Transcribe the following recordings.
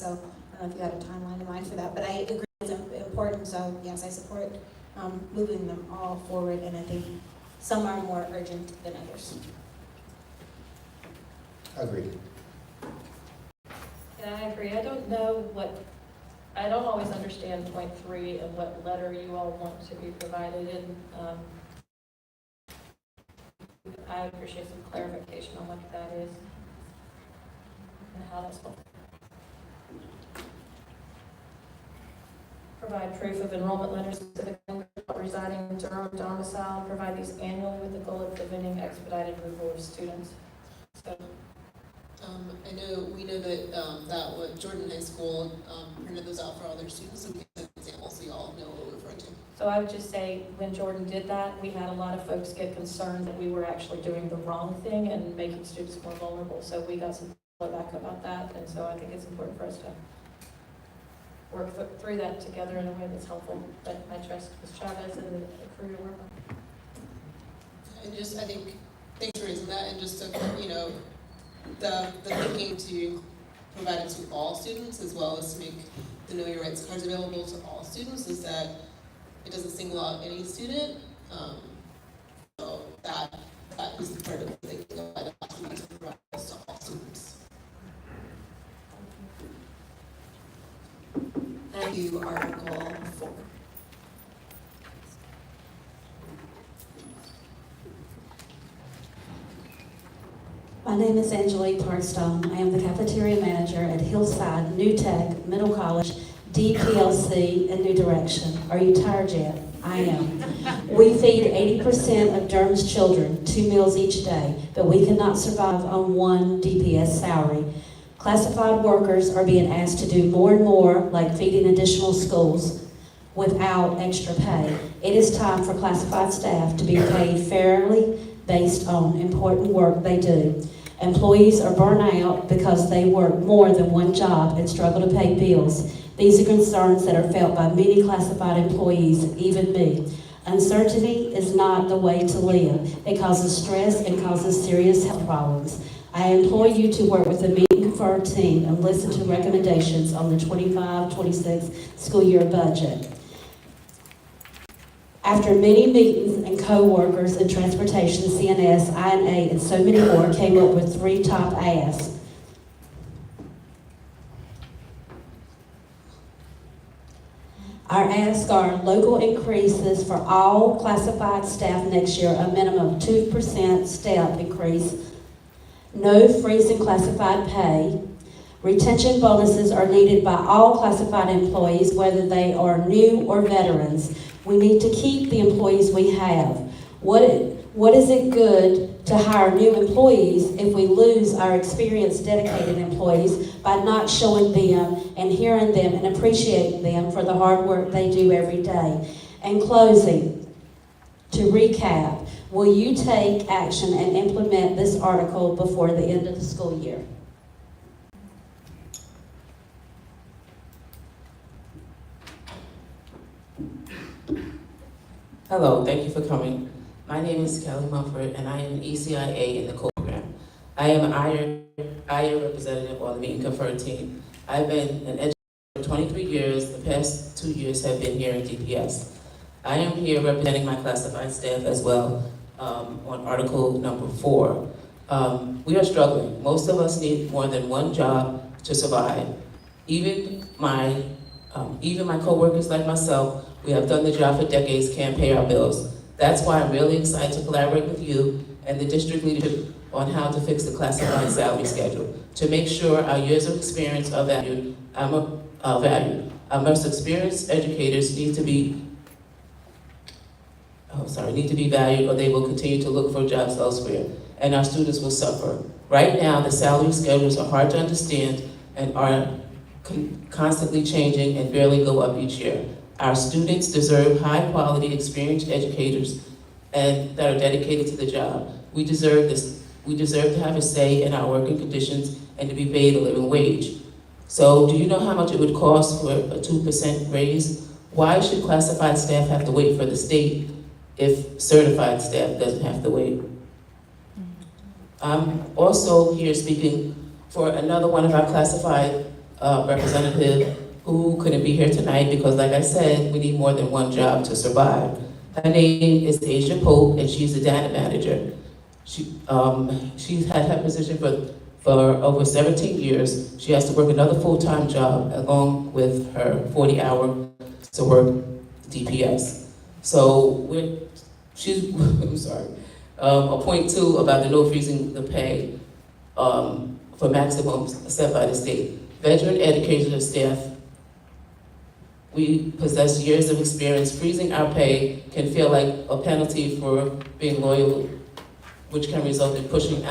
So I don't know if you had a timeline in mind for that, but I agree it's important. So yes, I support moving them all forward, and I think some are more urgent than others. Agreed. And I agree. I don't always understand point 3 and what letter you all want to be provided in. I appreciate some clarification on what that is and how that's supposed to provide proof of enrollment letters to the residing in Durham domicile, provide these annually with the goal of preventing expedited removal of students. So we know that that what Jordan High School printed those out for all their students, so we can send examples so you all know what we're referring to. So I would just say, when Jordan did that, we had a lot of folks get concerned that we were actually doing the wrong thing and making students more vulnerable. So we got some feedback about that, and so I think it's important for us to work through that together in a way that's helpful. But I trust Ms. Chavez and the crew to work on. And just, I think, thanks for raising that, and just to, the thinking to provide it to all students, as well as to make the Know Your Rights cards available to all students, is that it doesn't single out any student. So that is part of the thinking of why the last week to provide this to all students. Thank you, Article 4. My name is Angelique Tarstone. I am the cafeteria manager at Hillside New Tech Middle College, DPLC, and New Direction. Are you tired yet? I am. We feed 80% of Durham's children 2 meals each day, but we cannot survive on one DPS salary. Classified workers are being asked to do more and more, like feeding additional schools, without extra pay. It is time for classified staff to be paid fairly based on important work they do. Employees are burnt out because they work more than one job and struggle to pay bills. These are concerns that are felt by many classified employees, even me. Uncertainty is not the way to live. It causes stress and causes serious health problems. I implore you to work with the Meet and Confer team and listen to recommendations on the 25-26 school year budget. After many meetings and co-workers in transportation, CNS, INA, and so many more came up with 3 top asks. Our asks are local increases for all classified staff next year, a minimum of 2% step increase, no freezing classified pay. Retention bonuses are needed by all classified employees, whether they are new or veterans. We need to keep the employees we have. What is it good to hire new employees if we lose our experienced, dedicated employees by not showing them and hearing them and appreciating them for the hard work they do every day? In closing, to recap, will you take action and implement this article before the end of the school year? Hello, thank you for coming. My name is Kelly Mumford, and I am an ECIA in the program. I am an IA representative on the Meet and Confer team. I've been an educator for 23 years. The past 2 years have been here in DPS. I am here representing my classified staff as well on article number 4. We are struggling. Most of us need more than one job to survive. Even my co-workers like myself, we have done the job for decades, can't pay our bills. That's why I'm really excited to collaborate with you and the district leadership on how to fix the classified salary schedule, to make sure our years of experience are valued. Our most experienced educators need to be valued, or they will continue to look for jobs elsewhere, and our students will suffer. Right now, the salary schedules are hard to understand and are constantly changing and barely go up each year. Our students deserve high-quality, experienced educators and that are dedicated to the job. We deserve this. We deserve to have a say in our working conditions and to be paid a living wage. So, do you know how much it would cost for a 2% raise? Why should classified staff have to wait for the state if certified staff doesn't have to wait? I'm also here speaking for another one of our classified representative who couldn't be here tonight because, like I said, we need more than one job to survive. Her name is Asia Pope, and she's the data manager. She's had her position for over 17 years. She has to work another full-time job along with her 40-hour to work DPS. So I'm sorry. A point two about the no freezing the pay for maximum set by the state. Veteran educational staff, we possess years of experience. Freezing our pay can feel like a penalty for being loyal, which can result in pushing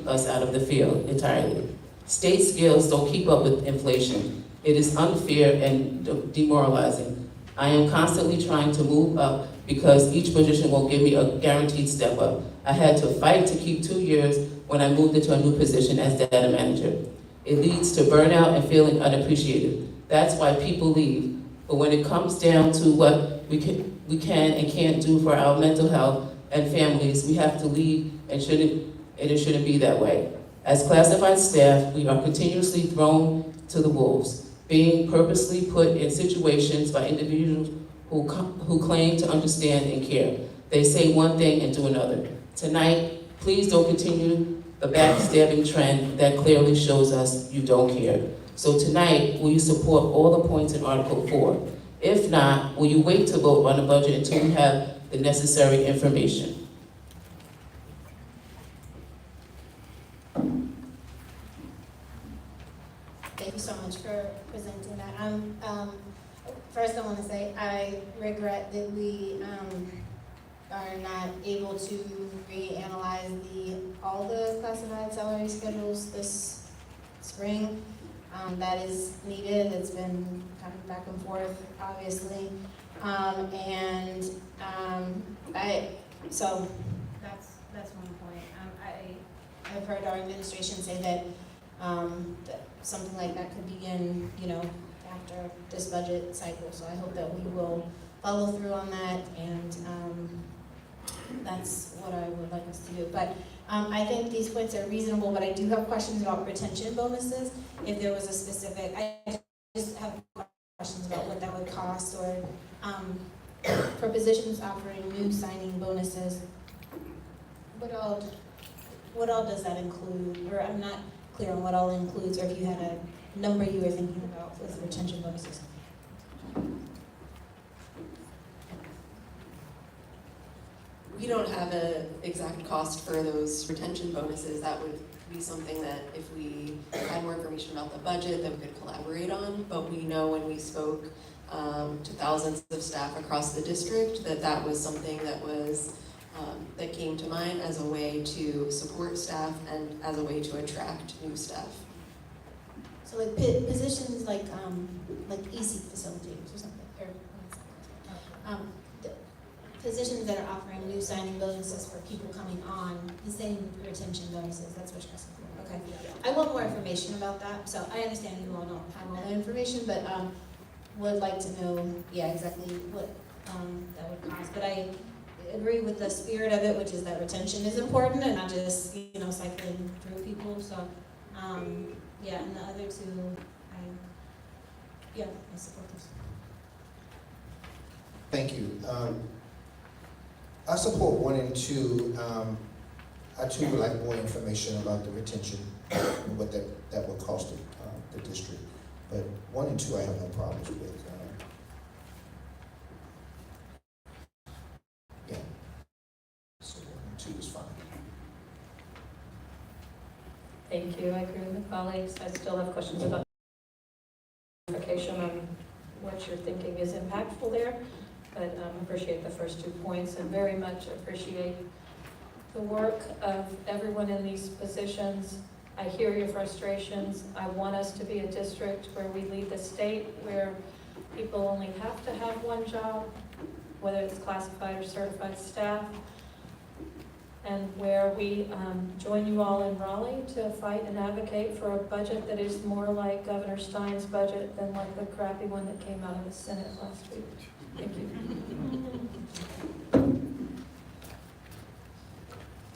us out of the field entirely. State scales don't keep up with inflation. It is unfair and demoralizing. I am constantly trying to move up because each position won't give me a guaranteed step up. I had to fight to keep 2 years when I moved into a new position as data manager. It leads to burnout and feeling unappreciated. That's why people leave. But when it comes down to what we can and can't do for our mental health and families, we have to leave, and it shouldn't be that way. As classified staff, we are continuously thrown to the wolves, being purposely put in situations by individuals who claim to understand and care. They say one thing and do another. Tonight, please don't continue the backstabbing trend that clearly shows us you don't care. So tonight, will you support all the points in Article 4? If not, will you wait to vote on the budget until you have the necessary information? Thank you so much for presenting that. First I want to say I regret that we are not able to reanalyze all the classified salary schedules this spring. That is needed. It's been kind of back and forth, obviously. So that's one point. I've heard our administration say that something like that could begin, after this budget cycle. So I hope that we will follow through on that, and that's what I would like us to do. But I think these points are reasonable, but I do have questions about retention bonuses. If there was a specific, I just have questions about what that would cost, or for positions offering new signing bonuses, what all does that include? Or I'm not clear on what all includes, or if you had a number you were thinking about with retention bonuses. We don't have an exact cost for those retention bonuses. That would be something that if we had more information about the budget that we could collaborate on. But we know when we spoke to thousands of staff across the district that was something that was that came to mind as a way to support staff and as a way to attract new staff. So like positions like EC facilitators or something, or the positions that are offering new signing bonuses for people coming on, the same retention bonuses, that's what you're asking for, okay. I want more information about that, so I understand you all don't have all the information, but would like to know, exactly what that would cost. But I agree with the spirit of it, which is that retention is important and not just, cycling through people, so, and the other two, I support those. Thank you. I support 1 and 2. I too would like more information about the retention and what that would cost the district. But 1 and 2 I have no problems with. So 1 and 2 is fine. Thank you. I agree with the colleagues. I still have questions about clarification on what you're thinking is impactful there, but appreciate the first 2 points and very much appreciate the work of everyone in these positions. I hear your frustrations. I want us to be a district where we lead the state, where people only have to have one job, whether it's classified or certified staff, and where we join you all in Raleigh to fight and advocate for a budget that is more like Governor Stein's budget than like the crappy one that came out of the Senate last week. Thank you.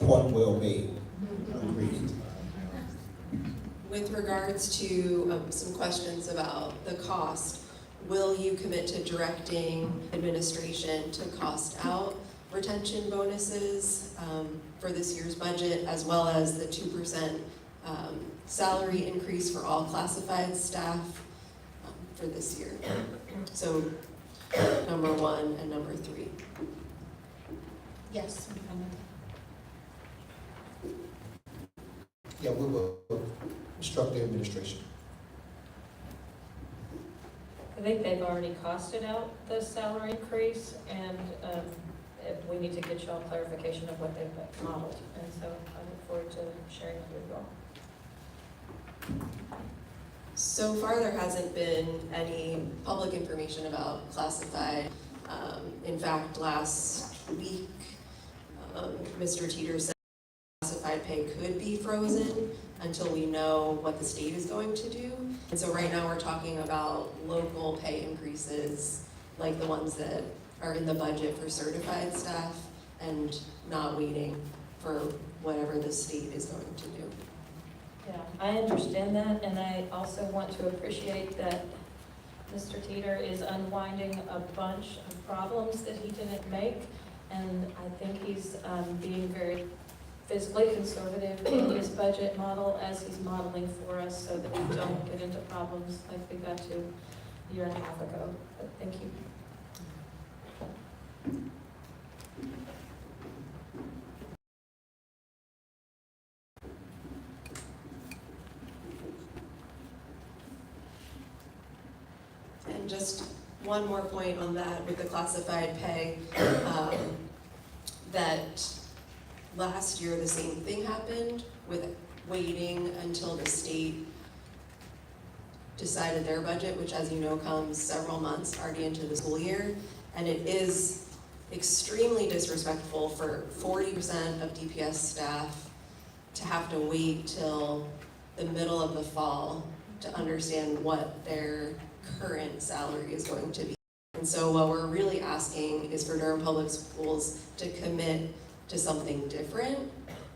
Point well made. Agreed. With regards to some questions about the cost, will you commit to directing administration to cost out retention bonuses for this year's budget, as well as the 2% salary increase for all classified staff for this year? So number 1 and number 3. Yes, I'm fine with Yeah, we will instruct the administration. I think they've already costed out the salary increase, and if we need to get y'all clarification of what they've modeled. And so I look forward to sharing that with y'all. So far, there hasn't been any public information about classified. In fact, last week, Mr. Teeter said classified pay could be frozen until we know what the state is going to do. And so right now, we're talking about local pay increases, like the ones that are in the budget for certified staff, and not waiting for whatever the state is going to do. Yeah, I understand that, and I also want to appreciate that Mr. Teeter is unwinding a bunch of problems that he didn't make, and I think he's being very fiscally conservative in his budget model as he's modeling for us, so that we don't get into problems like we got to a year and a half ago. But thank you. And just one more point on that with the classified pay, that last year the same thing happened with waiting until the state decided their budget, which, as you know, comes several months already into the school year. And it is extremely disrespectful for 40% of DPS staff to have to wait till the middle of the fall to understand what their current salary is going to be. And so what we're really asking is for Durham Public Schools to commit to something different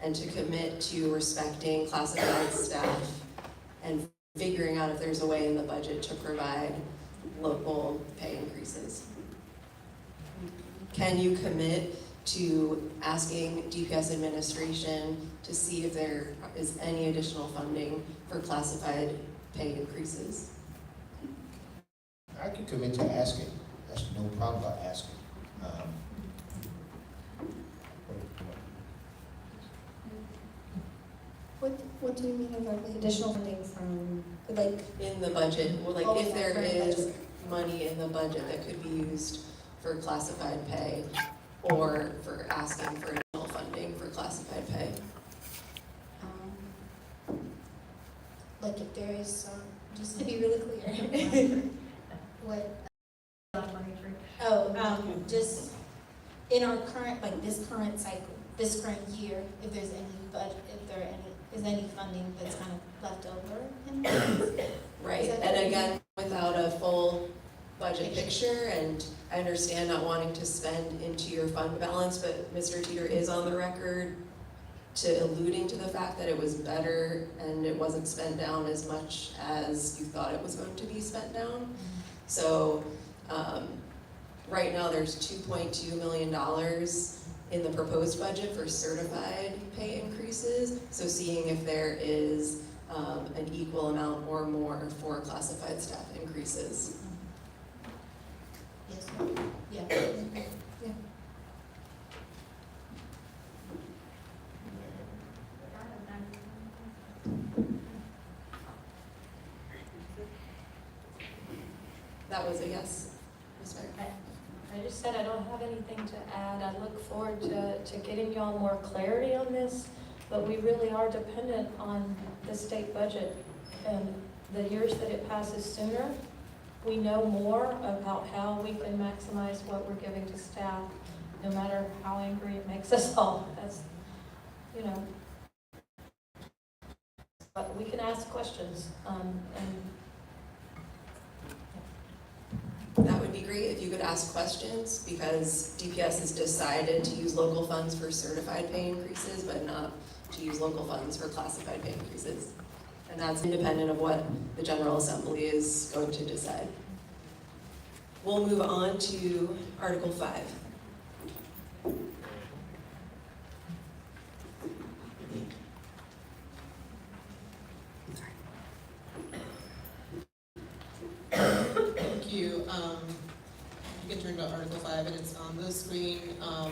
and to commit to respecting classified staff and figuring out if there's a way in the budget to provide local pay increases. Can you commit to asking DPS administration to see if there is any additional funding for classified pay increases? I can commit to asking. That's no problem about asking. What do you mean about like additional funding from, like, In the budget, well, like Oh, if there for the is budget. money in the budget that could be used for classified pay, or for asking for additional funding for classified pay? like if there is, just to be really clear, what? Just in our current, like this current cycle, this current year, if there's any budget, if there is any funding that's kind of left over in Right, Is that and what you again, without a full budget picture, and I understand not wanting to spend into your fund balance, but Mr. Teeter is on the record to alluding to the fact that it was better and it wasn't spent down as much as you thought it was going to be spent down. So, right now there's $2.2 million in the proposed budget for certified pay increases. So seeing if there is an equal amount or more for classified staff increases. Yes, yeah. Yeah. That was a yes, Ms. Bear? I just said I don't have anything to add. I look forward to getting y'all more clarity on this, but we really are dependent on the state budget. And the years that it passes sooner, we know more about how we can maximize what we're giving to staff, no matter how angry it makes us all. That's, you know. But we can ask questions, and That would be great if you could ask questions, because DPS has decided to use local funds for certified pay increases, but not to use local funds for classified pay increases. And that's independent of what the General Assembly is going to decide. We'll move on to Article 5. Thank you. You can turn to Article 5 and it's on the screen. I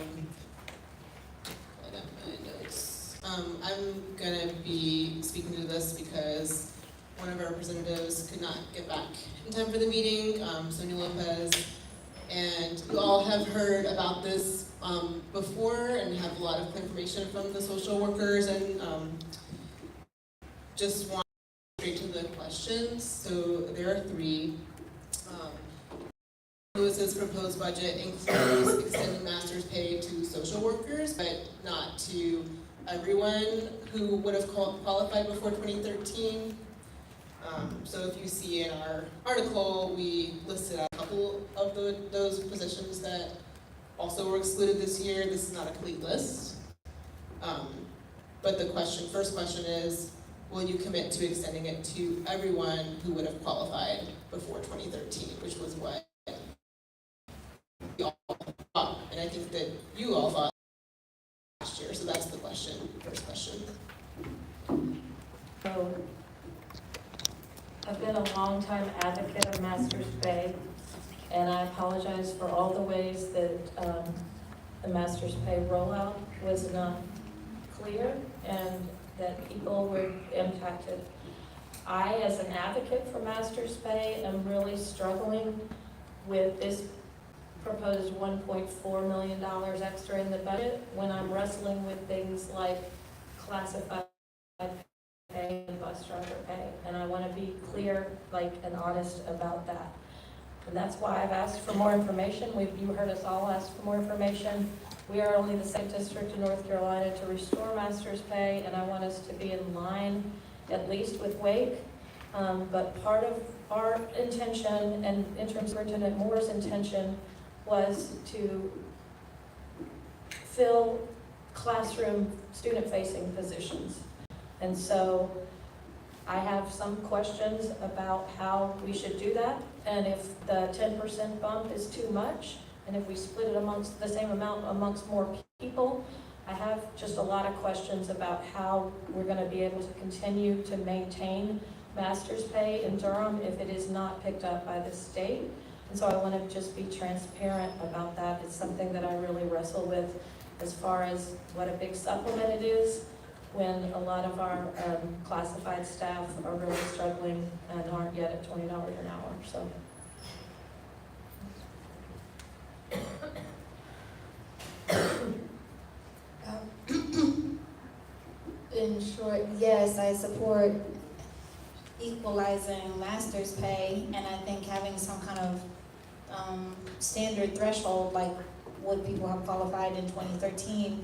got my notes. I'm gonna be speaking to this because one of our representatives could not get back in time for the meeting, Sonia Lopez. And you all have heard about this before and have a lot of information from the social workers, and just want straight to the questions. So there are 3. Lewis's proposed budget includes extending master's pay to social workers, but not to everyone who would have qualified before 2013. So if you see in our article, we listed a couple of those positions that also were excluded this year. This is not a complete list. But the first question is, will you commit to extending it to everyone who would have qualified before 2013, which was what we all thought, and I think that you all thought last year. So that's the question, first question. So, I've been a long-time advocate of master's pay, and I apologize for all the ways that the master's pay rollout was not clear and that people were impacted. I, as an advocate for master's pay, am really struggling with this proposed $1.4 million extra in the budget when I'm wrestling with things like classified pay and bus driver pay. And I want to be clear, and honest about that. And that's why I've asked for more information. You heard us all ask for more information. We are only the second district in North Carolina to restore master's pay, and I want us to be in line at least with Wake. But part of our intention, and Interim Superintendent Moore's intention, was to fill classroom student-facing positions. And so I have some questions about how we should do that, and if the 10% bump is too much, and if we split it amongst the same amount amongst more people. I have just a lot of questions about how we're going to be able to continue to maintain master's pay in Durham if it is not picked up by the state. And so I want to just be transparent about that. It's something that I really wrestle with as far as what a big supplement it is when a lot of our classified staff are really struggling and aren't yet at $20 an hour. So. In short, yes, I support equalizing master's pay, and I think having some kind of standard threshold, like what people have qualified in 2013,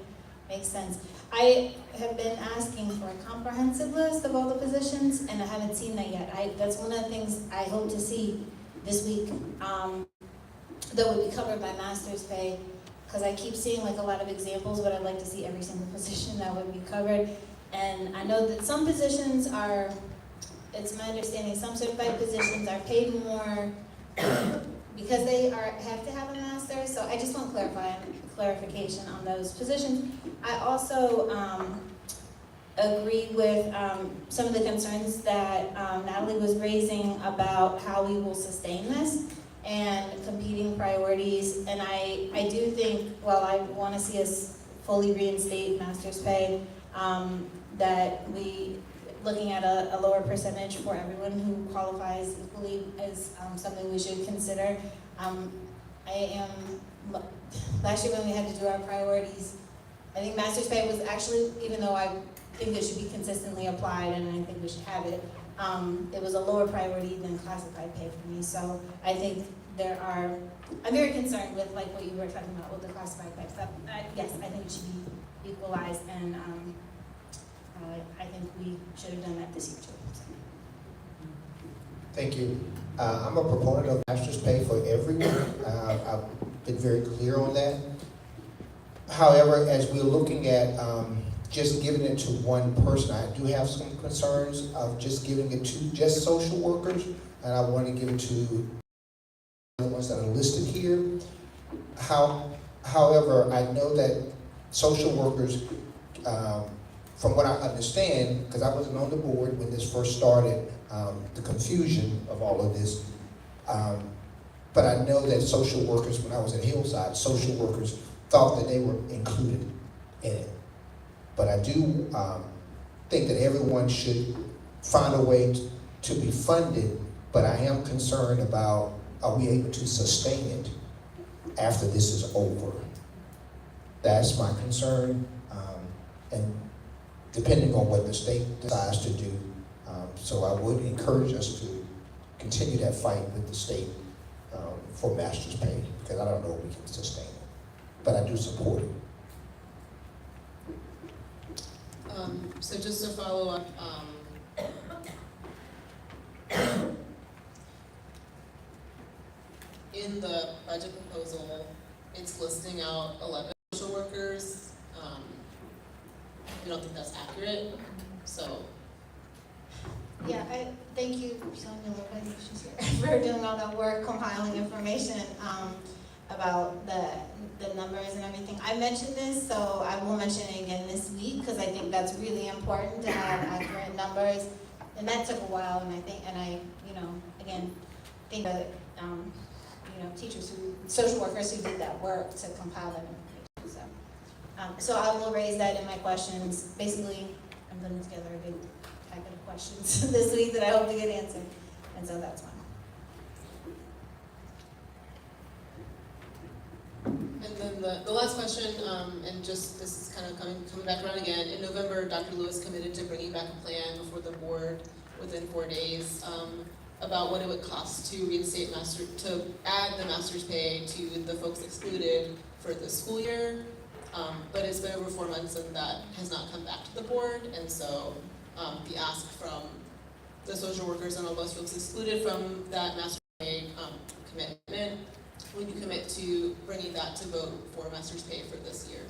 makes sense. I have been asking for a comprehensive list of all the positions, and I haven't seen that yet. That's one of the things I hope to see this week, that would be covered by master's pay, because I keep seeing like a lot of examples, but I'd like to see every single position that would be covered. And I know that some positions are, it's my understanding, some certified positions are paid more because they have to have a master's. So I just want clarification on those positions. I also agree with some of the concerns that Natalie was raising about how we will sustain this and competing priorities. And I do think, while I want to see us fully reinstate master's pay, that looking at a lower percentage for everyone who qualifies equally is something we should consider. Last year when we had to do our priorities, I think master's pay was actually, even though I think it should be consistently applied and I think we should have it, it was a lower priority than classified pay for me. So I think I'm very concerned with like what you were talking about with the classified pay stuff. Yes, I think it should be equalized, and I think we should have done that this year too. Thank you. I'm a proponent of master's pay for everyone. I've been very clear on that. However, as we're looking at just giving it to one person. I do have some concerns of just giving it to just social workers, and I want to give it to the ones that are listed here. However, I know that social workers, from what I understand, because I wasn't on the board when this first started, the confusion of all of this, but I know that social workers, when I was at Hillside, social workers thought that they were included in it. But I do think that everyone should find a way to be funded, but I am concerned about, are we able to sustain it after this is over? That's my concern, and depending on what the state decides to do. So I would encourage us to continue that fight with the state for master's pay, because I don't know if we can sustain it, but I do support it. So just to follow up, in the budget proposal, it's listing out 11 social workers. We don't think that's accurate, so. Yeah, thank you, Sonia Lopez, she's here, for doing all that work, compiling information, about the numbers and everything. I mentioned this, so I will mention it again this week, because I think that's really important to have accurate numbers. And that took a while, and I again, think that, teachers social workers who did that work to compile that information, so I will raise that in my questions. Basically, I'm putting together a big packet of questions this week that I hope to get answered, and so that's one. And then the last question, and just this is kind of coming back around again. In November, Dr. Lewis committed to bringing back a plan before the board within 4 days about what it would cost to reinstate to add the master's pay to the folks excluded for the school year. But it's been over 4 months and that has not come back to the board, and so the ask from the social workers and all those folks excluded from that master's pay commitment, will you commit to bringing that to vote for master's pay for this year?